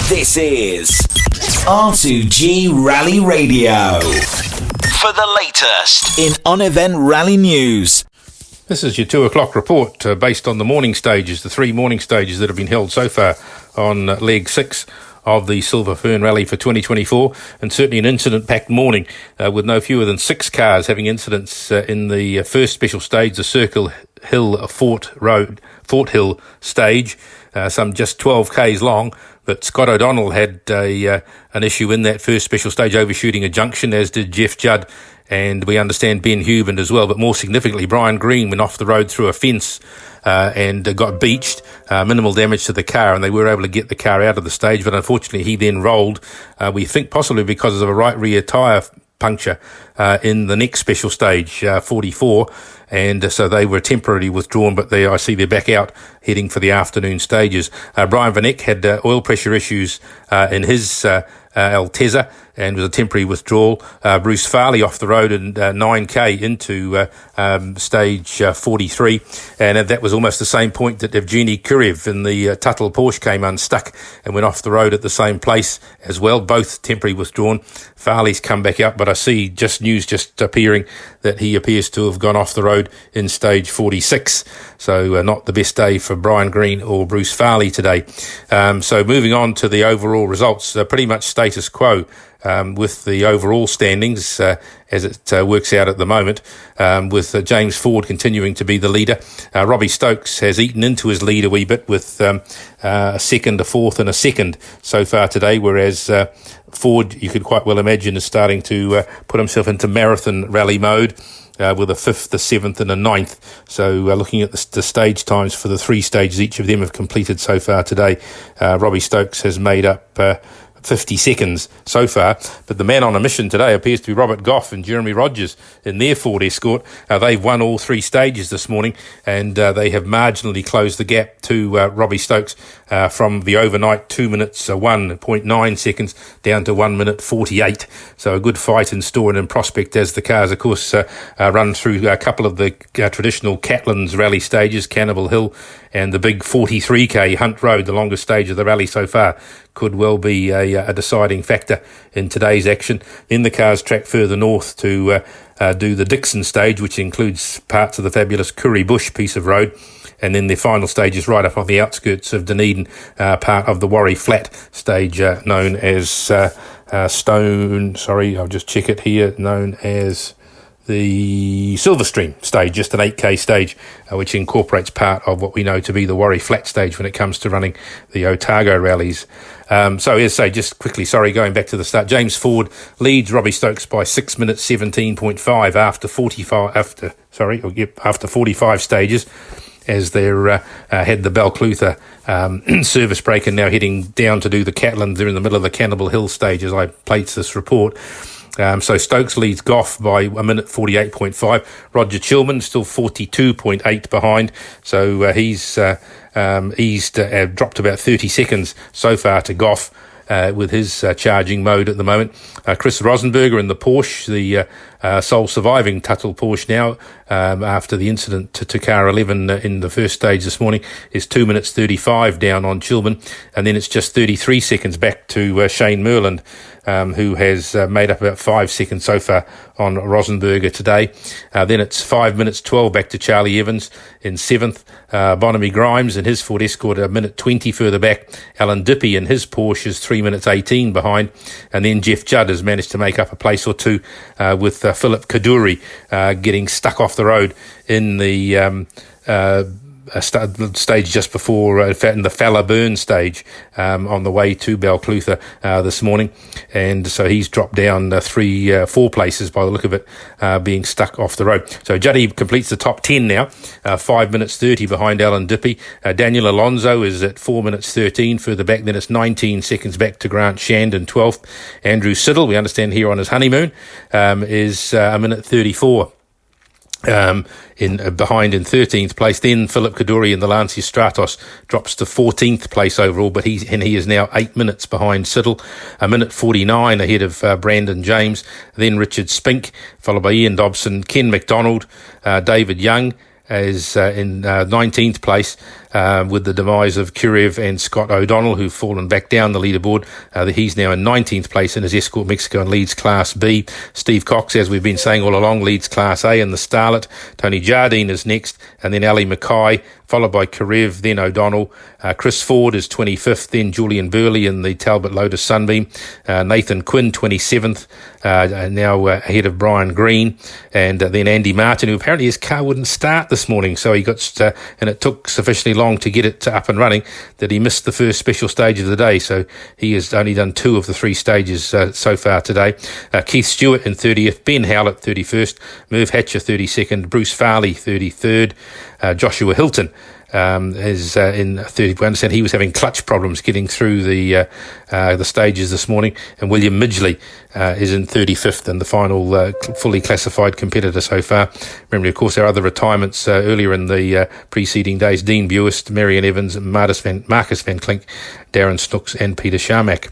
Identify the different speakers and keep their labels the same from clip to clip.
Speaker 1: This is R2G Rally Radio. For the latest in on-event rally news.
Speaker 2: This is your 2 o'clock report based on the morning stages, the 3 morning stages that have been held so far on leg 6 of the Silver Fern Rally for 2024, and certainly an incident-packed morning with no fewer than 6 cars having incidents in the first special stage, the Circle Hill Fort Hill stage, some just 12 k's long. But Scott O'Donnell had an issue in that first special stage, overshooting a junction, as did Jeff Judd, and we understand Ben Huband as well. But more significantly, Brian Green went off the road through a fence and got beached. Minimal damage to the car, and they were able to get the car out of the stage. But unfortunately, he then rolled, we think possibly because of a right rear tyre puncture in the next special stage, 44. And so they were temporarily withdrawn, but I see they're back out heading for the afternoon stages. Brian Van Eck had oil pressure issues in his Altezza and was a temporary withdrawal. Bruce Farley off the road in 9k into stage 43, and that was almost the same point that Evgeny Kurev in the Tuttle Porsche came unstuck and went off the road at the same place as well, both temporary withdrawn. Farley's come back out, but I see news appearing that he appears to have gone off the road in stage 46, so not the best day for Brian Green or Bruce Farley today. So moving on to the overall results, pretty much status quo with the overall standings as it works out at the moment, with James Ford continuing to be the leader. Robbie Stokes has eaten into his lead a wee bit with a second, a fourth and a second so far today, whereas Ford, you could quite well imagine, is starting to put himself into marathon rally mode with a 5th, a 7th and a 9th. So looking at the stage times for the 3 stages each of them have completed so far today, Robbie Stokes has made up 50 seconds so far, but the man on a mission today appears to be Robert Goff and Jeremy Rogers in their Ford Escort. They've won all 3 stages this morning, and they have marginally closed the gap to Robbie Stokes from the overnight 2 minutes 1.9 seconds down to 1 minute 48. So a good fight in store and in prospect as the cars, of course, run through a couple of the traditional Catlins rally stages, Cannibal Hill and the big 43k Hunt Road, the longest stage of the rally so far. Could well be a deciding factor in today's action. Then the cars track further north to do the Dixon stage, which includes parts of the fabulous Curry Bush piece of road. And then the final stage is right up on the outskirts of Dunedin, part of the Warrie Flat stage, known as I'll just check it here, known as the Silverstream stage, just an 8k stage, which incorporates part of what we know to be the Warrie Flat stage when it comes to running the Otago rallies. So as I say, just quickly, going back to the start, James Ford leads Robbie Stokes by 6 minutes 17.5 after 45 stages, as they're had the Balclutha service break and now heading down to do the Catlins. They're in the middle of the Cannibal Hill stage as I place this report. So Stokes leads Goff by 1 minute 48.5. Roger Chilman still 42.8 behind. So he's dropped about 30 seconds so far to Goff with his charging mode at the moment. Chris Rosenberger in the Porsche, the sole surviving Tuttle Porsche now, after the incident to car 11 in the first stage this morning, is 2 minutes 35 down on Chilman, and then it's just 33 seconds back to Shane Merland, who has made up about 5 seconds so far on Rosenberger today. Then it's 5 minutes 12 back to Charlie Evans in 7th. Bonamy Grimes in his Ford Escort a minute 20 further back. Alan Dippy in his Porsche is 3 minutes 18 behind. And then Jeff Judd has managed to make up a place or two with Philip Kaduri getting stuck off the road in the stage just before in the Falla Burn stage on the way to Balclutha this morning, and so he's dropped down 4 places by the look of it, being stuck off the road. So Juddy completes the top 10 now, 5 minutes 30 behind Alan Dippy. Daniel Alonso is at 4 minutes 13 further back. Then it's 19 seconds back to Grant Shand in 12th. Andrew Siddle, we understand here on his honeymoon, is a minute 34 behind in 13th place. Then Philip Kaduri in the Lancia Stratos drops to 14th place overall, but he is now 8 minutes behind Siddle, a minute 49 ahead of Brandon James. Then Richard Spink, followed by Ian Dobson, Ken McDonald, David Young is in 19th place, with the demise of Kurev and Scott O'Donnell, who've fallen back down the leaderboard. He's now in 19th place in his Escort Mexico and leads Class B. Steve Cox, as we've been saying all along, leads Class A in the Starlet. Tony Jardine is next, and then Ali Mackay, followed by Kurev, then O'Donnell. Chris Ford is 25th, then Julian Burley in the Talbot Lotus Sunbeam. Nathan Quinn, 27th, now ahead of Brian Green. And then Andy Martin, who apparently his car wouldn't start this morning, so he got, and it took sufficiently long to get it up and running that he missed the first special stage of the day. So he has only done 2 of the 3 stages so far today. Keith Stewart in 30th, Ben Howlett 31st, Merv Hatcher 32nd, Bruce Farley 33rd, Joshua Hilton is in 30th. We understand he was having clutch problems getting through the stages this morning, and William Midgley is in 35th and the final fully classified competitor so far. Remember, of course, our other retirements earlier in the preceding days: Dean Buist, Marion Evans, Marcus Van Klink, Darren Snooks and Peter Sharmack.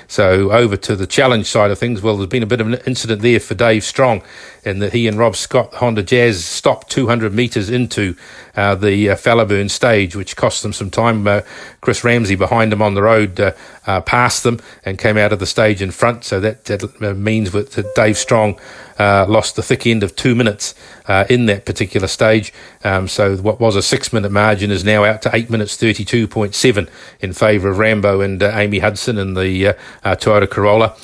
Speaker 2: So over to the challenge side of things. Well, there's been a bit of an incident there for Dave Strong, in that he and Rob Scott, Honda Jazz, stopped 200 metres into the Fallaburn stage, which cost them some time. Chris Ramsey behind them on the road passed them and came out of the stage in front, so that means that Dave Strong lost the thick end of 2 minutes in that particular stage. So what was a 6-minute margin is now out to 8 minutes 32.7 in favour of Rambo and Amy Hudson in the Toyota Corolla.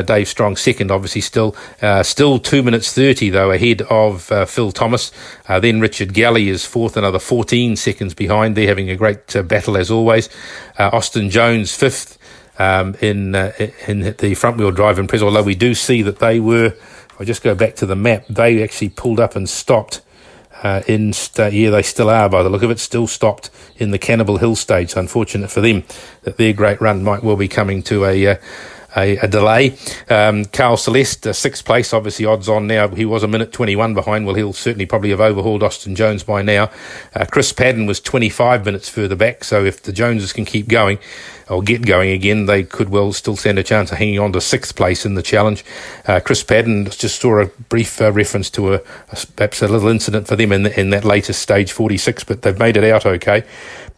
Speaker 2: Dave Strong second, obviously still 2 minutes 30 though ahead of Phil Thomas. Then Richard Galley is fourth, another 14 seconds behind. They're having a great battle as always. Austin Jones fifth in the front wheel drive Impreza, although we do see that they were, if I just go back to the map, they actually pulled up and stopped they still are by the look of it, still stopped in the Cannibal Hill stage. So unfortunate for them that their great run might well be coming to a delay. Carl Celeste, sixth place, obviously odds on now. He was a minute 21 behind. Well, he'll certainly probably have overhauled Austin Jones by now. Chris Padden was 25 minutes further back, so if the Joneses can keep going or get going again, they could well still stand a chance of hanging on to sixth place in the challenge. Chris Padden, just saw a brief reference to perhaps a little incident for them in that latest stage 46, but they've made it out okay.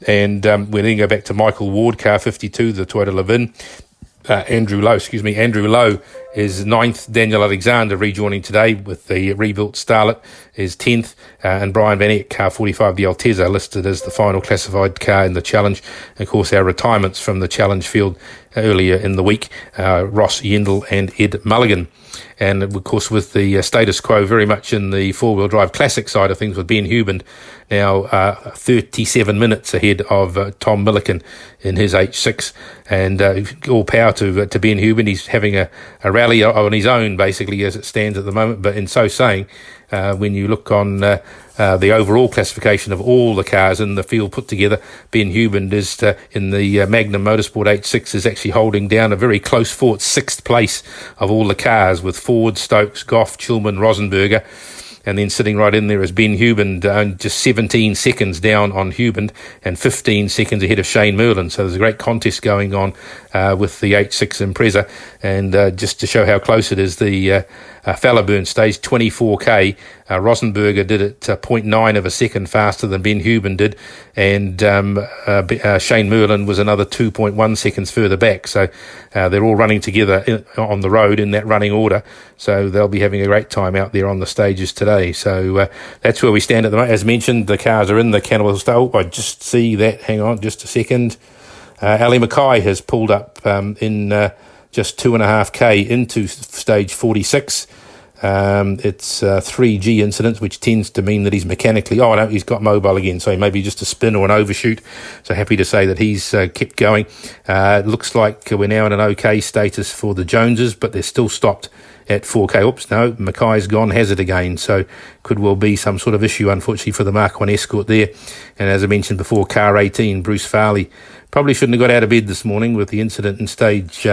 Speaker 2: And we then go back to Michael Ward, car 52, the Toyota Levin. Andrew Lowe is ninth. Daniel Alexander rejoining today with the rebuilt Starlet is 10th, and Brian Van Eck, car 45, the Altezza, listed as the final classified car in the challenge. And of course, our retirements from the challenge field earlier in the week, Ross Yendall and Ed Mulligan. And of course, with the status quo very much in the four-wheel drive classic side of things, with Ben Huband now 37 minutes ahead of Tom Milliken in his H6. And all power to Ben Huband. He's having a rally on his own, basically, as it stands at the moment. But in so saying, when you look on the overall classification of all the cars in the field put together, Ben Huband is in the Magnum Motorsport H6 is actually holding down a very close fought sixth place of all the cars, with Ford, Stokes, Goff, Chilman, Rosenberger. And then sitting right in there is Ben Huband, just 17 seconds down on Huband and 15 seconds ahead of Shane Merlin. So there's a great contest going on with the H6 Impreza. And just to show how close it is, the Fallaburn stage, 24k, Rosenberger did it 0.9 of a second faster than Ben Huband did. And Shane Merlin was another 2.1 seconds further back. So they're all running together on the road in that running order. So they'll be having a great time out there on the stages today. So that's where we stand at the moment. As mentioned, the cars are in the Cannibal Hill. I just see that. Hang on just a second. Ali Mackay has pulled up in just 2.5k into stage 46. It's 3G incidents, which tends to mean that he's mechanically... Oh, no, he's got mobile again, so maybe just a spin or an overshoot. So happy to say that he's kept going. Looks like we're now in an okay status for the Joneses, but they're still stopped at 4k. Oops, no, Mackay's gone, has it again. So could well be some sort of issue, unfortunately, for the Mark 1 Escort there. And as I mentioned before, car 18, Bruce Farley, probably shouldn't have got out of bed this morning with the incident in stage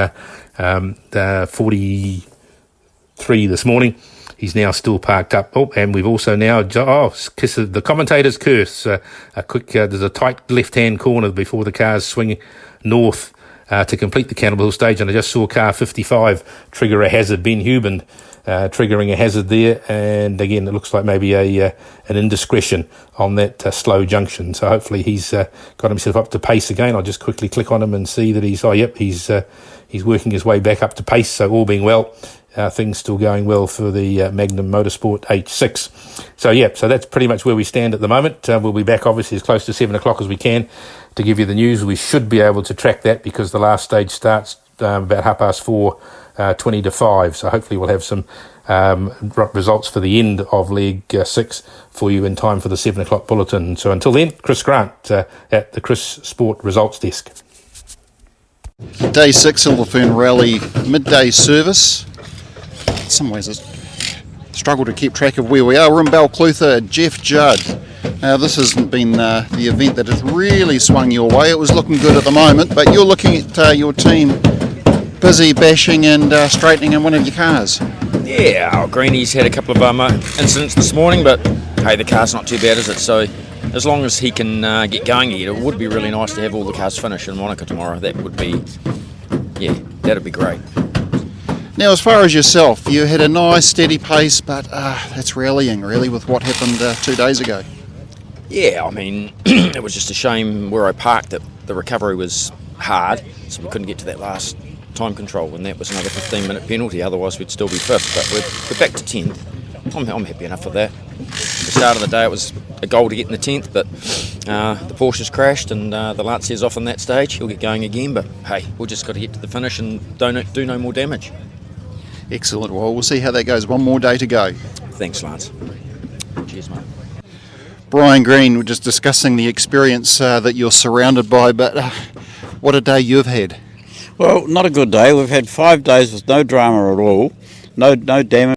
Speaker 2: 43 this morning. He's now still parked up. Oh, and we've also now... kiss of the commentator's curse. There's a tight left-hand corner before the cars swing north to complete the Cannibal Hill stage, and I just saw car 55 trigger a hazard, Ben Huband, triggering a hazard there, and again it looks like maybe an indiscretion on that slow junction, so hopefully he's got himself up to pace again. I'll just quickly click on him and see that he's working his way back up to pace, so all being well, things still going well for the Magnum Motorsport H6. So that's pretty much where we stand at the moment. We'll be back obviously as close to 7 o'clock as we can to give you the news. We should be able to track that because the last stage starts about 4:30, 20 to 5. So hopefully we'll have some results for the end of Leg 6 for you in time for the 7 o'clock bulletin. So until then, Chris Grant at the Chris Sport Results Desk.
Speaker 3: Day 6 Silver Fern Rally midday service. In some ways it's struggle to keep track of where we are. We're in Balclutha, Jeff Judd. This hasn't been the event that has really swung your way. It was looking good at the moment, but you're looking at your team busy bashing and straightening in one of your cars.
Speaker 4: Yeah, our Greenie's had a couple of incidents this morning, but hey, the car's not too bad, is it? So as long as he can get going again, it would be really nice to have all the cars finished in Monaco tomorrow. That would be, that'd be great.
Speaker 3: Now, as far as yourself, you had a nice steady pace, but that's rallying really with what happened 2 days ago.
Speaker 4: Yeah, I mean, it was just a shame where I parked that the recovery was hard, so we couldn't get to that last time control, and that was another 15-minute penalty. Otherwise, we'd still be fifth, but we're back to 10th. I'm happy enough with that. At the start of the day, it was a goal to get in the 10th, but the Porsche's crashed and the Lancia's off on that stage. He'll get going again, but hey, we've just got to get to the finish and do no more damage.
Speaker 3: Excellent. Well, we'll see how that goes. One more day to go.
Speaker 4: Thanks, Lance. Cheers, mate.
Speaker 3: Brian Green, we're just discussing the experience that you're surrounded by, but what a day you've had.
Speaker 5: Well, not a good day. We've had 5 days with no drama at all, no damage.